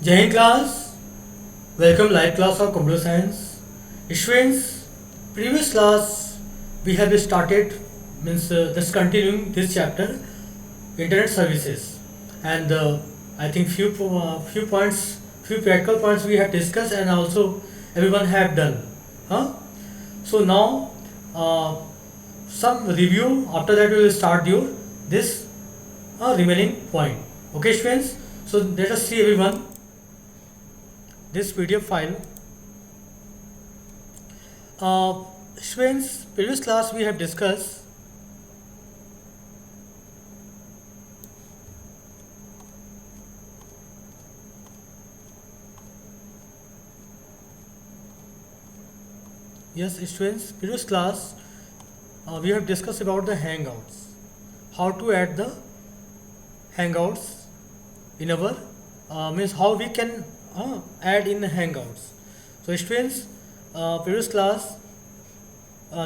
Jai Hind class, welcome live class of computer science. Students, previous class we have started means just continuing this chapter internet services and I think few points, few practical points we have discussed and also everyone have done. Huh? So now uh, some review. After that we will start your this remaining point. Okay, students. So let us see everyone this PDF file. Uh, Students, previous class we have discussed yes students previous class we have discussed about the hangouts, how to add the hangouts in our means how we can add in hangouts. So students, previous class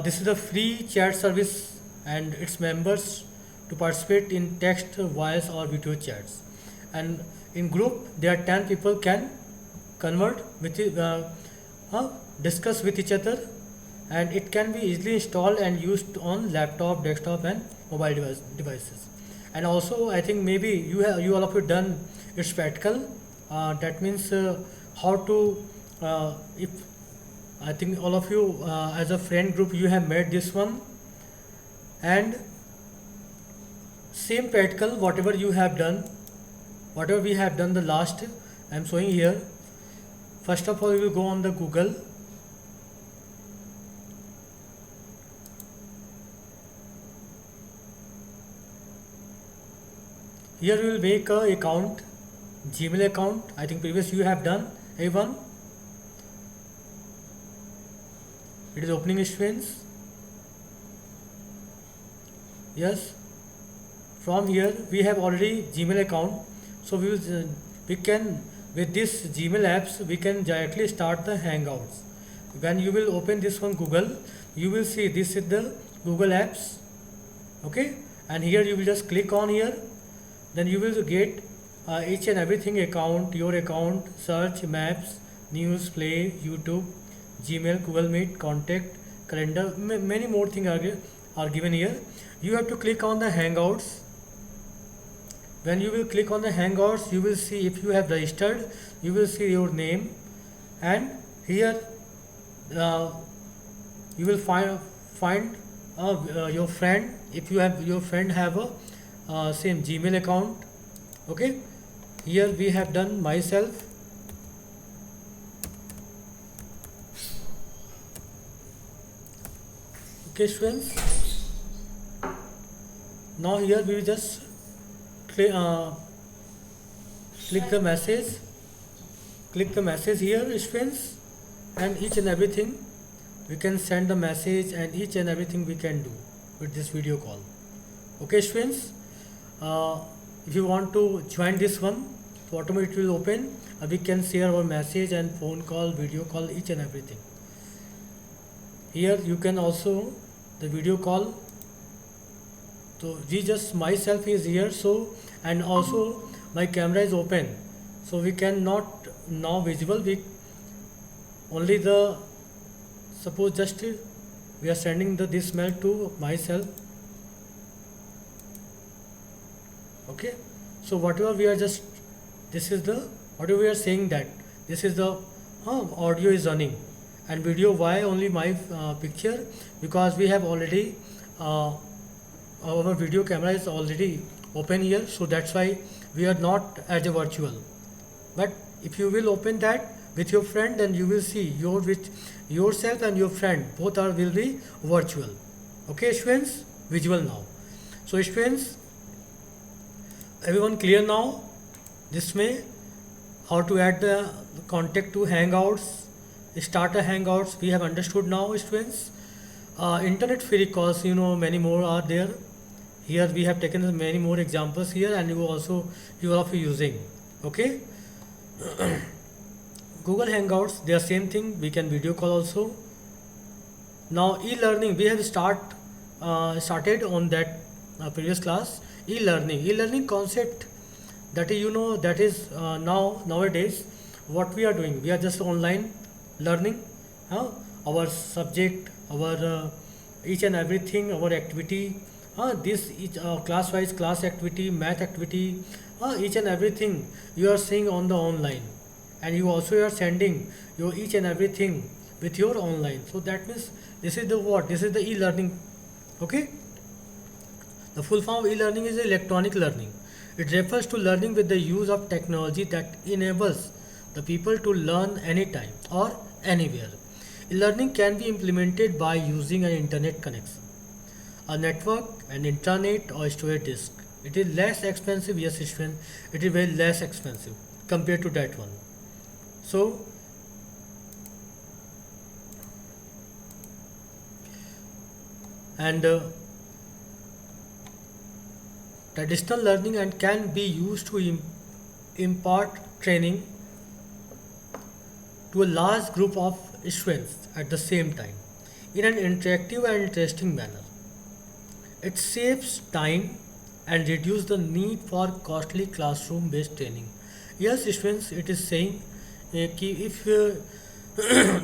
this is a free chat service and its members to participate in text, voice or video chats, and in group there are 10 people can convert with discuss with each other, and it can be easily installed and used on laptop, desktop and mobile devices. And also I think maybe you all of you done its practical, that means how to if I think all of you as a friend group you have made this one, and same practical whatever you have done, whatever we have done the last I am showing here. First of all you will go on the Google. Here you will make a account, Gmail account. I think previous you have done A1. It is opening students. Yes. From here we have already Gmail account. So we can with this Gmail apps we can directly start the Hangouts. When you will open this one Google, you will see this is the Google apps. Okay, and here you will just click on here. Then you will get each and everything account, your account, search, maps, news, play, YouTube, Gmail, Google Meet, contact, calendar, many more things are given here. You have to click on the Hangouts. When you will click on the Hangouts, you will see if you have registered, you will see your name, and here uh, you will find your friend. If you have your friend have a same Gmail account. Okay, here we have done myself. Okay students, now here we will just click the message, click the message here students, and each and everything we can send the message and each and everything we can do with this video call. Okay students, if you want to join this one, so automatically will open. We can share our message and phone call, video call, each and everything. Here you can also the video call. So we just myself is here, so and also my camera is open, so we cannot now visible. We only the suppose just we are sending this mail to myself. Okay, so whatever we are just this is the whatever we are saying that this is the audio is running, and video why only my picture, because we have already our video camera is already open here, so that's why we are not as a virtual. But if you will open that with your friend, then you will see your with yourself and your friend both are will be virtual. Okay students, visual now. So students, everyone clear now? This way how to add the contact to Hangouts, start a Hangouts we have understood now students. Internet free calls, many more are there. Here we have taken many more examples here, and you also you are also using. Okay. Google Hangouts, they are same thing, we can video call also. Now e-learning we have started on that previous class. E-learning concept That is, that is nowadays what we are doing. We are just online learning, huh? Our subject, our each and everything, our activity, this each class wise class activity, math activity, each and everything you are seeing on the online, and you also are sending your each and everything with your online. So that means this is the what? This is the e-learning. Okay. The full form of e-learning is electronic learning. It refers to learning with the use of technology that enables the people to learn anytime or anywhere. E-learning can be implemented by using an internet connection, a network, an intranet or storage disk. It is less expensive, yes, Ishwan, it is very less expensive compared to that one. So, and traditional learning and can be used to impart training to a large group of students at the same time in an interactive and interesting manner. It saves time and reduces the need for costly classroom based training. Yes, students, it is saying कि if you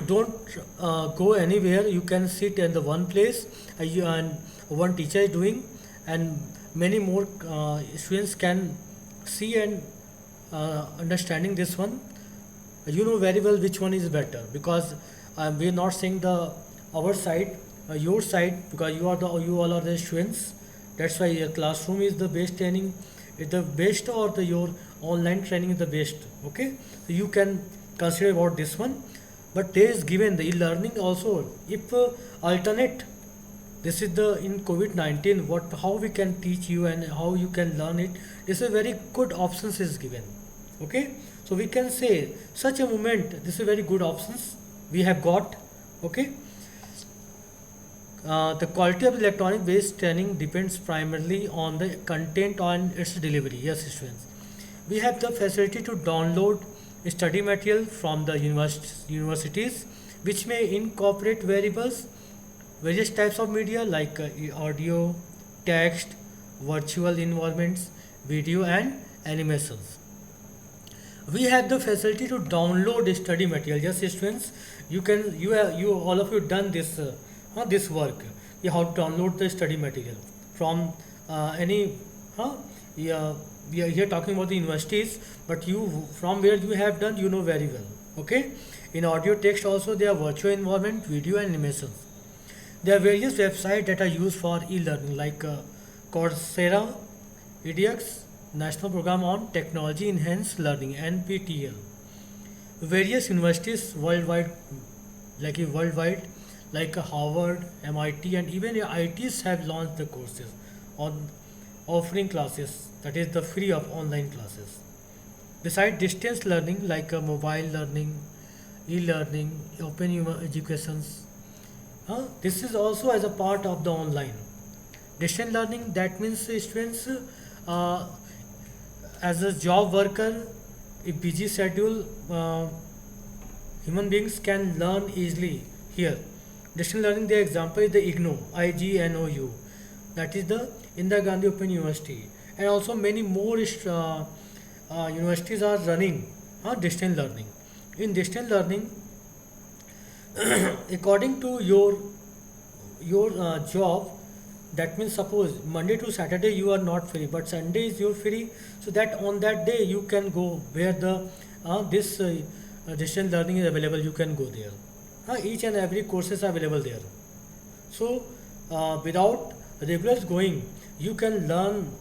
don't go anywhere, you can sit in the one place, and one teacher is doing, and many more students can see and understanding this one. You know very well which one is better, because we are not saying the our side, your side, because you all are the students. That's why your classroom is the best training, is the best, or the your online training is the best. Okay, so you can consider about this one. But there is given the e-learning also. If alternate, this is the in COVID-19, what how we can teach you and how you can learn it. This is a very good options is given. Okay, so we can say such a moment. This is very good options we have got. Okay. The quality of electronic based training depends primarily on the content and its delivery. Yes, students. We have the facility to download study material from the universities, which may incorporate various types of media like audio, text, virtual environments, video, and animations. We have the facility to download study material. Yes, students, you all of you done this this work. You have to download the study material from any yeah, we are here talking about the universities, but you from where you have done, you know very well. Okay, in audio text also there are virtual environment, video, and animations. There are various websites that are used for e-learning like Coursera, edX, National Program on Technology Enhanced Learning (NPTEL). Various universities worldwide, like Harvard, MIT, and even ITs have launched the courses on offering classes, that is the free of online classes. Besides distance learning like mobile learning, e-learning, open educations, this is also as a part of the online. Distance learning, that means students uh, as a job worker, a busy schedule, human beings can learn easily here. Distance learning, the example is the IGNOU, IGNOU, that is the Indira Gandhi Open University, and also many more universities are running distance learning. In distance learning, according to your job, that means suppose Monday to Saturday you are not free, but Sunday is your free, so that on that day you can go where the this distance learning is available. You can go there. Each and every courses are available there. So without regulars going, you can learn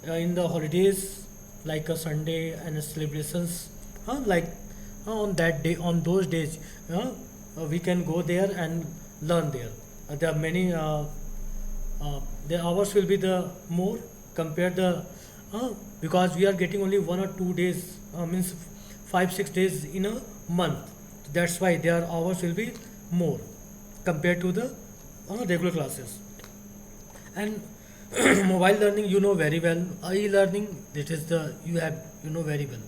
in the holidays like a Sunday and celebrations, like on that day, on those days, we can go there and learn there. There are many. The hours will be the more compared the because we are getting only 1 or 2 days, means 5 6 days in a month. That's why their hours will be more compared to the regular classes. And mobile learning, you know very well. E-learning, it is the you know very well.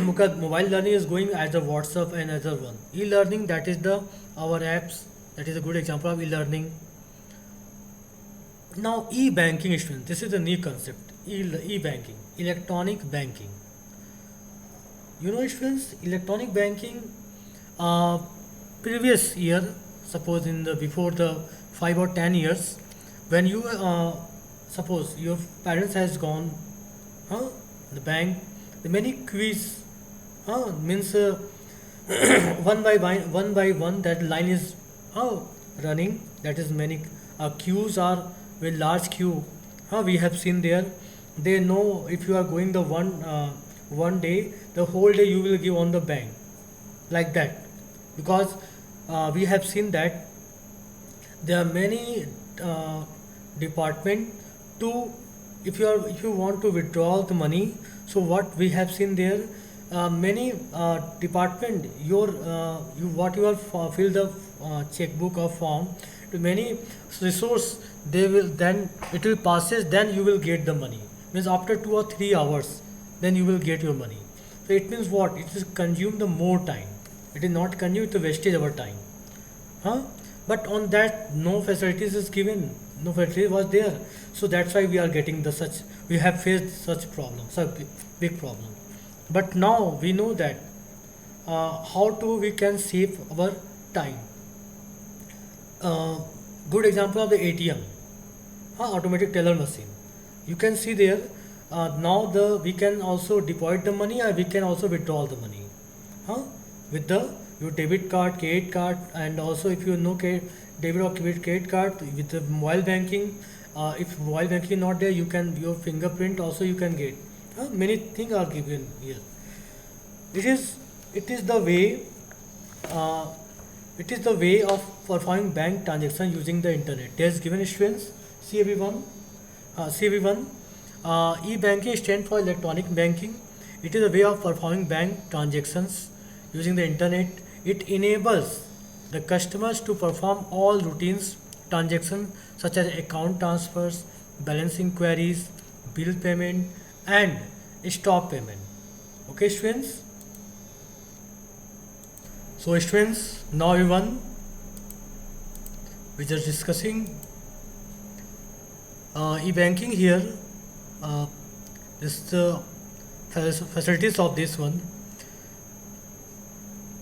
Because mobile learning is going as a WhatsApp and other one. E-learning, that is the our apps. That is a good example of e-learning. Now, e-banking, student, this is a new concept. e-banking, electronic banking. You know, students, electronic banking, uh, previous year, suppose in the before the 5 or 10 years, when you suppose your parents has gone, huh, the bank, the many quiz, means one by one that line is running. That is many queues are with large queue. We have seen there. They know if you are going the one day, the whole day you will give on the bank like that, because we have seen that there are many department to, if you want to withdraw the money. So what we have seen there, many department, you what you have fill the checkbook or form to many resource, they will then it will passes, then you will get the money, means after 2 or 3 hours then you will get your money. So it means what, it is consume the more time, it is not consume, it is wastage our time, huh? But on that no facilities is given, no facility was there, so that's why we are getting the such, we have faced such problems, such big problem. But now we know that how to we can save our time. uh, Good example of the ATM, automatic teller machine. You can see there, now the we can also deposit the money, or we can also withdraw the money, huh? With the your debit card, credit card, and also if you know debit or credit card with the mobile banking. If mobile banking is not there, you can your fingerprint also you can get. Many things are given here. It is it is the way uh, it is the way of performing bank transaction using the internet. There's given students. See everyone. See everyone. E-banking stands for electronic banking. It is a way of performing bank transactions using the internet. It enables the customers to perform all routines transactions such as account transfers, balance inquiries, bill payment, and stock payment. Okay, students. So, students, now everyone, we just discussing e-banking here. This the facilities of this one.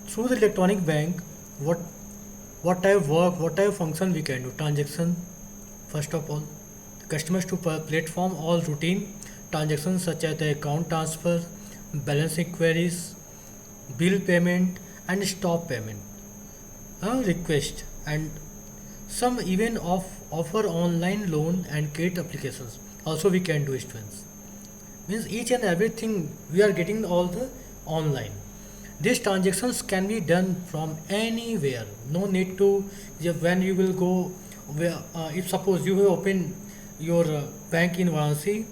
Through the electronic bank, what what type of work, what type of function we can do? Transaction, first of all, customers to platform all routine transactions such as the account transfer, balance inquiries, bill payment, and stop payment, request, and some even offer online loan and credit applications. Also, we can do, students. Means each and everything we are getting all the online. These transactions can be done from anywhere. No need to, when you will go where, if suppose you have opened your bank in Varanasi,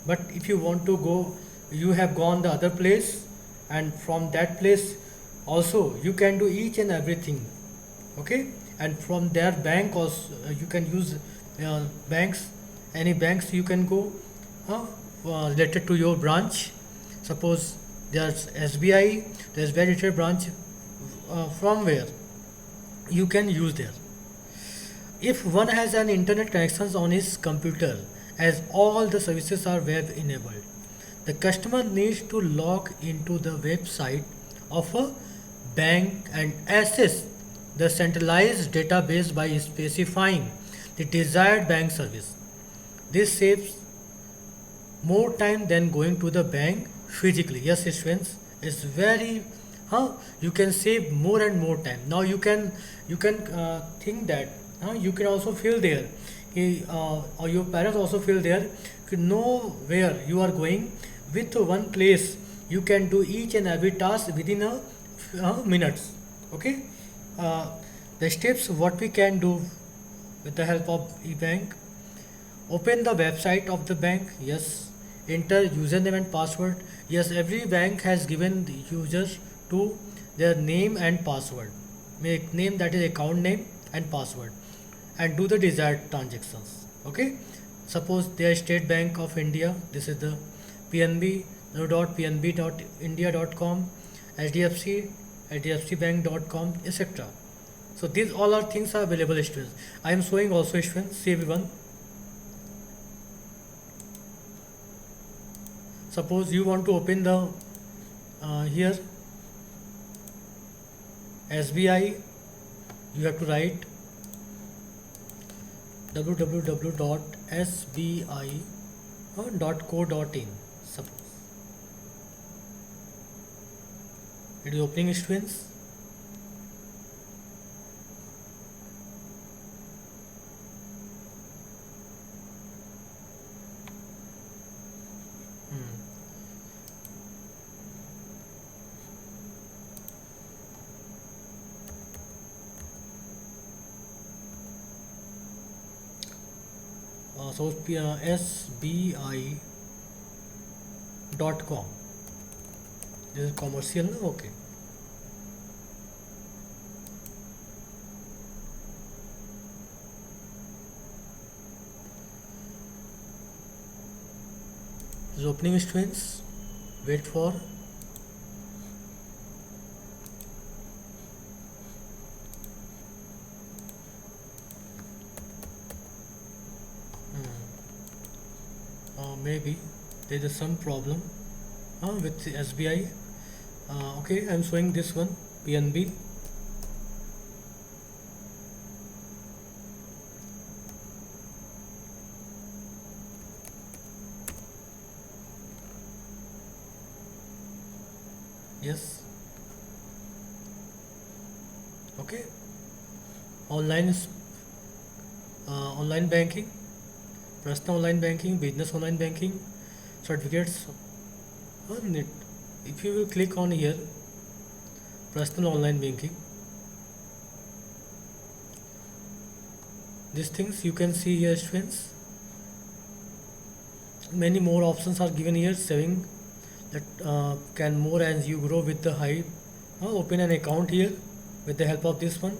but if you want to go, you have gone the other place, and from that place also you can do each and everything. Okay, and from their bank also you can use banks, any banks you can go related to your branch. Suppose there's SBI, there's very little branch from where you can use there. If one has an internet connections on his computer, as all the services are web enabled, the customer needs to log into the website of a bank and access the centralized database by specifying the desired bank service. This saves more time than going to the bank physically. Yes, students, it's very, you can save more and more time. Now you can think that you can also feel there, or your parents also feel there. You know where you are going with one place. You can do each and every task within a minutes. Okay, the steps what we can do with the help of e-bank: open the website of the bank. Yes, enter username and password. Yes, every bank has given the users to their name and password. Make name, that is account name, and password, and do the desired transactions. Okay, suppose they are State Bank of India. This is the PNB, .pnb.india.com, HDFC, hdfcbank.com, etc. So these all are things are available, students. I am showing also, students. See everyone. Suppose you want to open the here SBI, you have to write www.sbi.co.in. Suppose it is opening, students. So SBI.com. This is commercial, no? Okay. This is opening, students. Wait for. Maybe there is some problem with the SBI. Okay, I am showing this one, PNB. Yes. Okay. Online banking, personal online banking, business online banking, certificates on it. If you will click on here, personal online banking, these things you can see here, students. Many more options are given here. Saving that can more as you grow with the high. Open an account here with the help of this one.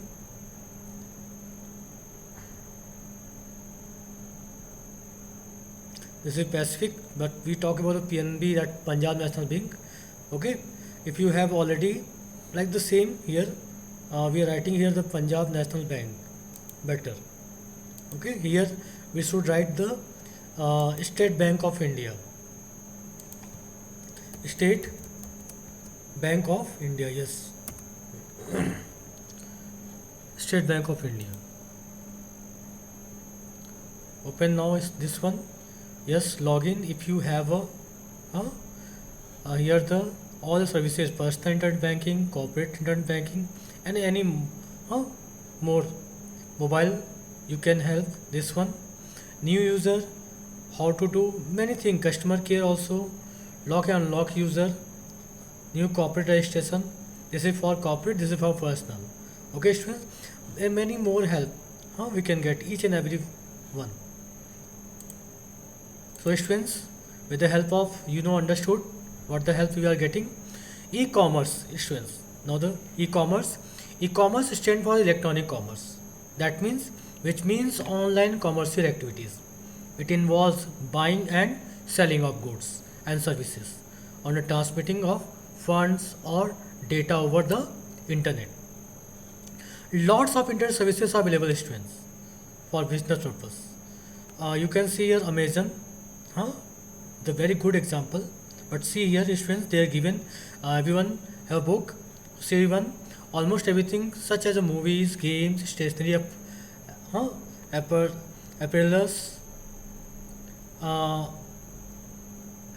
This is Pacific, but we talk about the PNB, that Punjab National Bank. Okay, if you have already like the same here, we are writing here the Punjab National Bank better. Okay, here we should write the State Bank of India. State Bank of India, yes. State Bank of India. Open now is this one. Yes, login if you have a here the all the services, personal internet banking, corporate internet banking, and any more. Mobile you can help this one. New user, how to do many things, customer care also, lock and unlock user, new corporate registration. This is for corporate, this is for personal. Okay, students, and many more help we can get each and every one. So students, with the help of understood what the help we are getting. E-commerce, students. Now the e-commerce stands for electronic commerce. That means, which means online commercial activities. It involves buying and selling of goods and services on the transmitting of funds or data over the internet. Lots of internet services are available, students, for business purpose. You can see here Amazon, the very good example. But see here, students, they are given everyone have a book. See one, almost everything such as movies, games, stationery, apparels,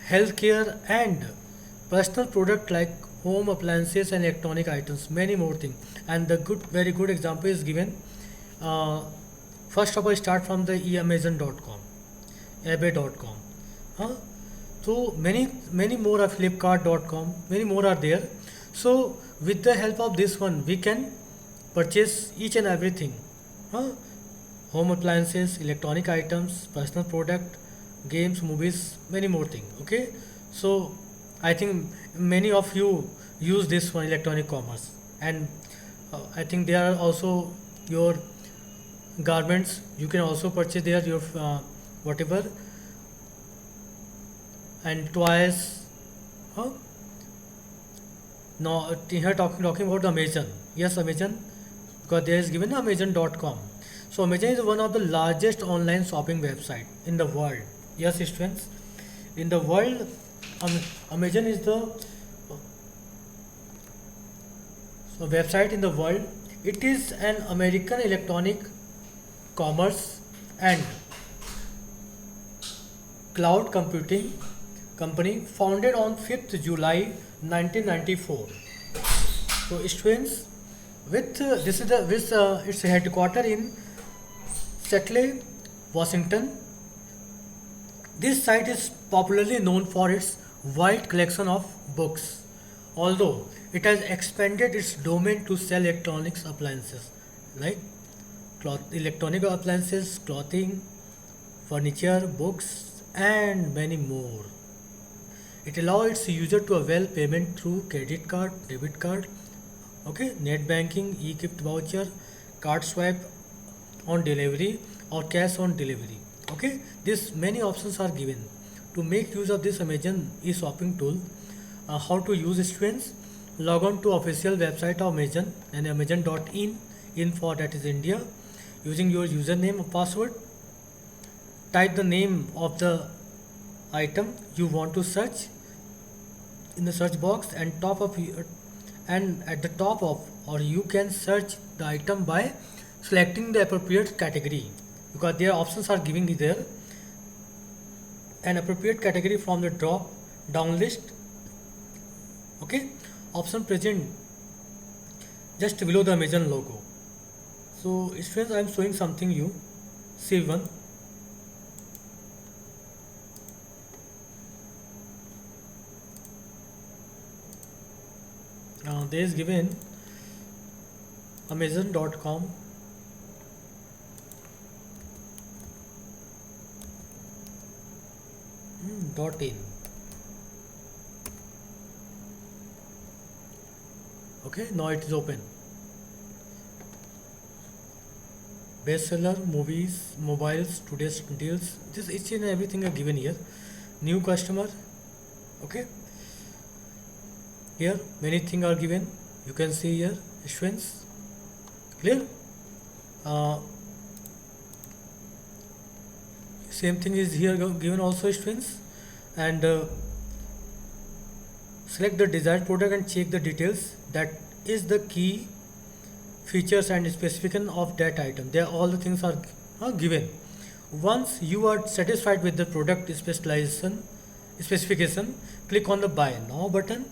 healthcare, and personal product like home appliances and electronic items, many more things. And the very good example is given. First of all, start from the Amazon.com, ebay.com. So many more are Flipkart.com, many more are there. So with the help of this one, we can purchase each and everything, home appliances, electronic items, personal product, games, movies, many more things. Okay, so I think many of you use this one, electronic commerce, and I think there are also your garments. You can also purchase there your whatever, and toys. Now here talking about Amazon. Yes, Amazon, because there is given Amazon.com. So Amazon is one of the largest online shopping website in the world. Yes, students, in the world Amazon is the website in the world. It is an American electronic commerce and cloud computing company founded on 5th July 1994. So students, with this is the with its headquarter in Seattle, Washington. This site is popularly known for its wide collection of books, although it has expanded its domain to sell electronics appliances like electronic appliances, clothing, furniture, books, and many more. It allows its user to avail payment through credit card, debit card, okay, net banking, e-gift voucher, card swipe on delivery or cash on delivery. Okay, this many options are given. To make use of this Amazon e-shopping tool, how to use students? Log on to official website of Amazon and amazon.in for that is India using your username or password. Type the name of the item you want to search in the search box and top of and at the top of, or you can search the item by selecting the appropriate category, because their options are giving you there an appropriate category from the drop down list. Okay, option present just below the Amazon logo. So students, I am showing something you see one. There is given amazon.com .in. Okay, now it is open. Bestseller, movies, mobiles, today's deals. This each and everything are given here. New customer. Okay. Here many things are given. You can see here students. Clear? Same thing is here given also students, and select the desired product and check the details. That is the key features and specification of that item. There all the things are given. Once you are satisfied with the product specification, click on the buy now button,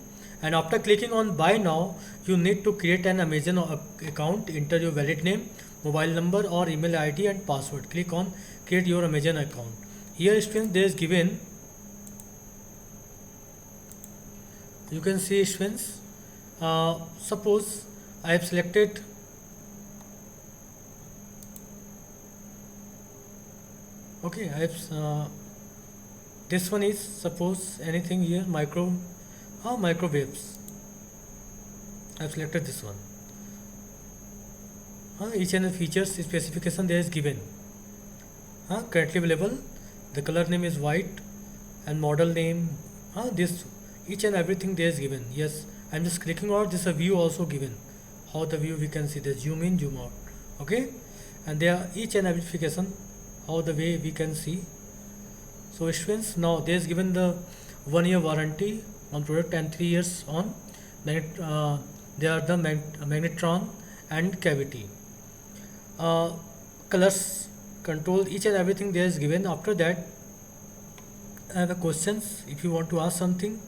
and after clicking on buy now, you need to create an Amazon account. Enter your valid name, mobile number or email ID and password. Click on create your Amazon account. Here students, there is given, you can see students, suppose I have selected okay, I have this one is suppose anything here microwaves. I have selected this one. Each and the features specification there is given. Currently available. The color name is white and model name. This each and everything there is given. Yes, I am just clicking out. This a view also given. How the view we can see the zoom in, zoom out. Okay, and there are each and every verification how the way we can see. So students, now there is given the 1 year warranty on product and 3 years on they are the magnetron and cavity. Colors control, each and everything there is given. After that, I have a questions. If you want to ask something,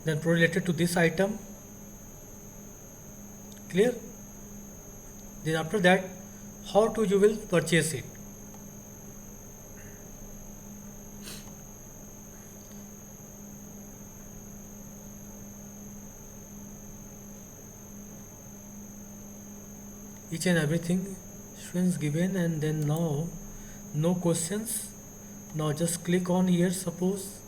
then related to this item. Clear? Then after that, how to you will purchase it. Each and everything students given, and then now no questions. Now just click on here, suppose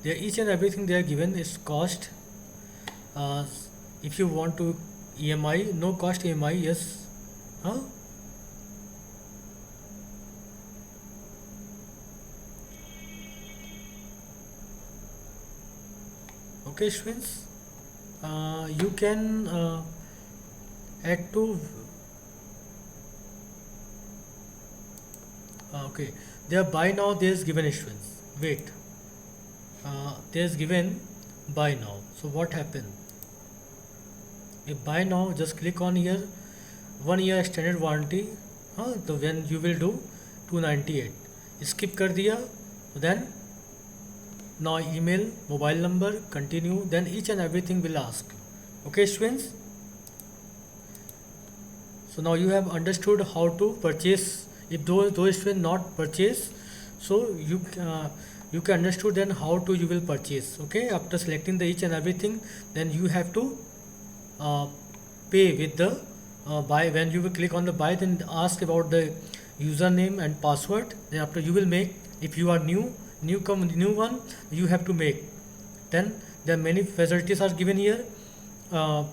there each and everything they are given is cost. If you want to EMI, no cost EMI, yes. Okay students, you can add to Okay, there buy now, there is given issuance. Wait, there is given buy now. So what happened? If buy now, just click on here, 1 year extended warranty. हाँ, तो when you will do 298. Skip कर दिया, then now email, mobile number, continue, then each and everything will ask. Okay, students. So now you have understood how to purchase. If those students not purchase, so you can understood then how to you will purchase. Okay, after selecting the each and everything, then you have to uh, pay with the buy. When you will click on the buy, then ask about the username and password. Then after you will make, if you are new one, you have to make. Then there are many facilities are given here. uh,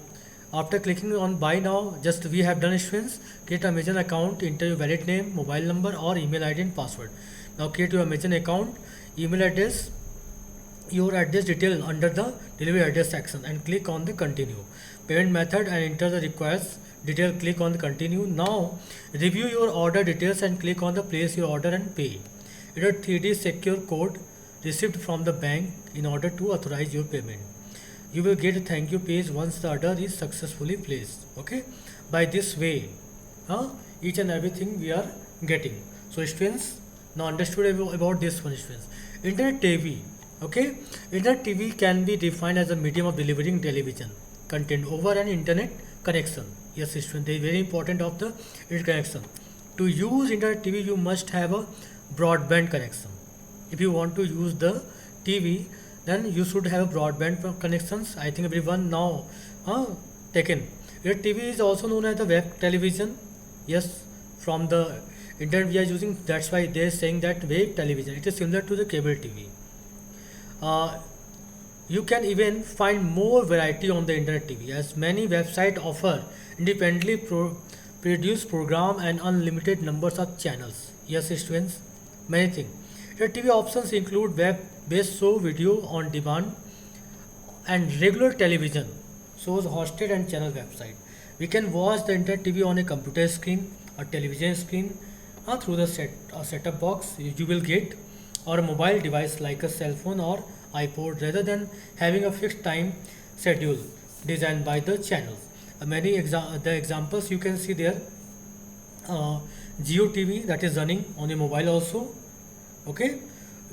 After clicking on buy now, just we have done issuance. Create a Amazon account, enter your valid name, mobile number or email ID and password. Now create your Amazon account, email address, your address detail under the delivery address section and click on the continue. Payment method and enter the required detail, click on the continue. Now review your order details and click on the place your order and pay. Enter 3D secure code received from the bank in order to authorize your payment. You will get a thank you page once the order is successfully placed. Okay, by this way, each and everything we are getting. So students, now understood about this one, students. Internet TV. Okay, internet TV can be defined as a medium of delivering television content over an internet connection. Yes, students, they are very important of the internet connection. To use internet TV, you must have a broadband connection. If you want to use the TV, then you should have broadband connections. I think everyone now taken. Your TV is also known as the web television. Yes, from the internet we are using. That's why they are saying that web television. It is similar to the cable TV. Uh, you can even find more variety on the internet TV, as many websites offer independently produce program and unlimited numbers of channels. Yes, students, many things. The TV options include web-based show, video on demand, and regular television shows hosted and channel website. We can watch the internet TV on a computer screen, a television screen, through the setup box you will get, or a mobile device like a cell phone or iPod, rather than having a fixed time schedule designed by the channels. The examples you can see there. Geo TV, that is running on a mobile also. Okay,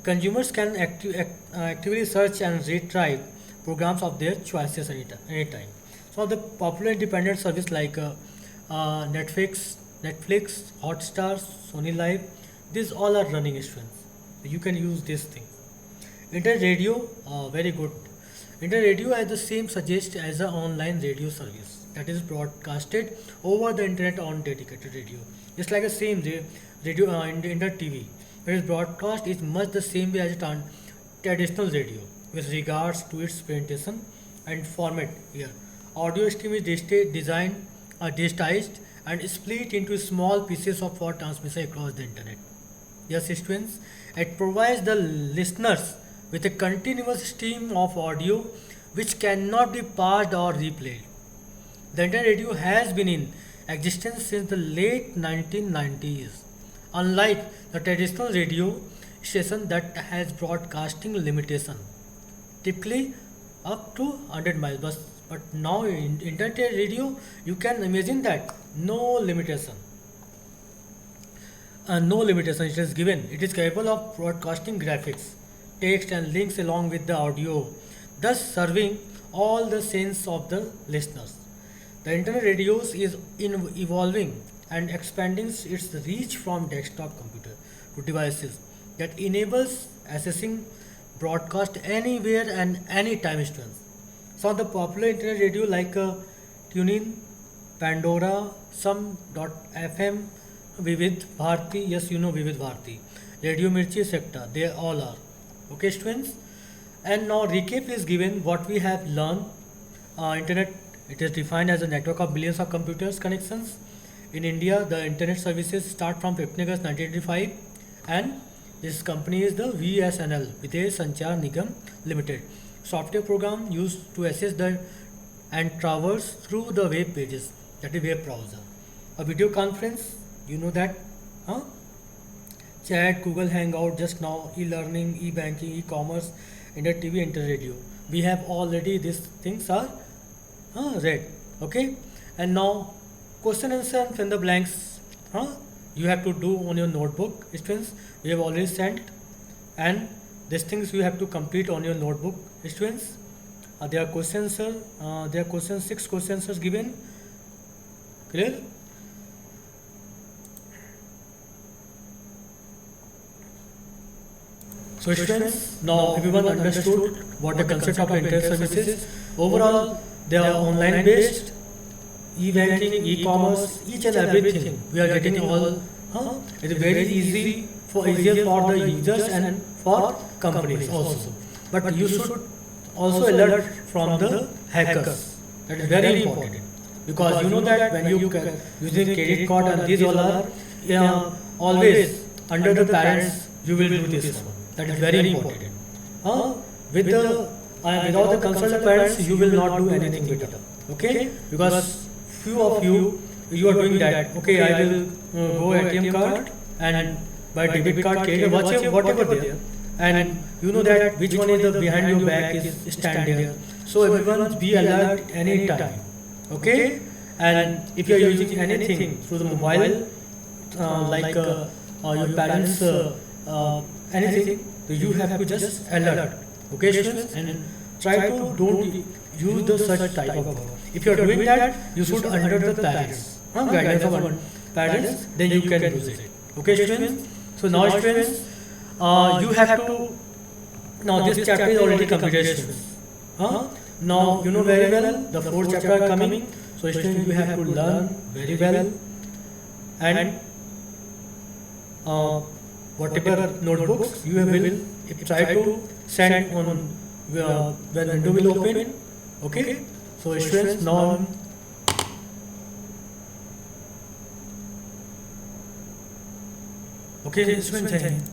consumers can actively search and retrieve programs of their choices anytime. So the popular independent service like Netflix, Hotstar, Sony Live, these all are running students. You can use this thing. Internet radio, very good. Internet radio has the same suggest as an online radio service that is broadcasted over the internet on dedicated radio. It's like the same radio internet TV. Whereas broadcast is much the same way as a traditional radio with regards to its presentation and format here. Audio stream is designed, digitized and split into small pieces for transmission across the internet. Yes, students, it provides the listeners with a continuous stream of audio which cannot be paused or replayed. The internet radio has been in existence since the late 1990s. Unlike the traditional radio station that has broadcasting limitation, typically up to 100 miles, but now in internet radio you can imagine that no limitation. No limitation it is given. It is capable of broadcasting graphics, text and links along with the audio, thus serving all the sense of the listeners. The internet radios is evolving and expanding its reach from desktop computer to devices that enables accessing broadcast anywhere and any time students. Some of the popular internet radio like TuneIn, Pandora, some.fm, Vivid Bharti, yes you know Vivid Bharti, Radio Mirchi, etc. They all are. Okay students? And now recap is given what we have learned. Internet, it is defined as a network of billions of computers connections. In India, the internet services start from 15 August 1985 and this company is the VSNL, Videsh Sanchar Nigam Limited. Software program used to access the and traverse through the web pages, that is web browser. A video conference, you know that, chat, Google Hangout, just now, e-learning, e-banking, e-commerce, internet TV, internet radio. We have already these things are read. Okay, and now question answer and fill the blanks. You have to do on your notebook. Students, we have already sent, and these things you have to complete on your notebook. Students, there are questions, sir. There are questions. 6 questions are given. Clear? So students, now everyone understood what the concept of internet services is. Overall, they are online based, e-banking, e-commerce, each and everything. We are getting all. It is very easy easier for the users and for companies also. But you should also alert from the hackers. That is very important, because you know that when you using credit card and these all are always under the parents, you will do this one. That is very important. With the without the consult of parents, you will not do anything with it. Okay? Because few of you are doing that. Okay, I will go ATM card and by debit card, credit, whatever there, and you know that which one is the behind your back is stand there. So everyone be alert any time. Okay? And if you are using anything through the mobile, like your parents, anything, so you have to just alert. Okay, students, and try to don't use the such type of word. If you are doing that, you should under the parents, guidance of parents, then you can use it. Okay, students. So now, students, you have to. Now this chapter is already completed, students. Now you know very well the 4th chapter coming. So students, you have to learn very well, and whatever notebooks you will try to send on when window will open. Okay. So students, now okay, students.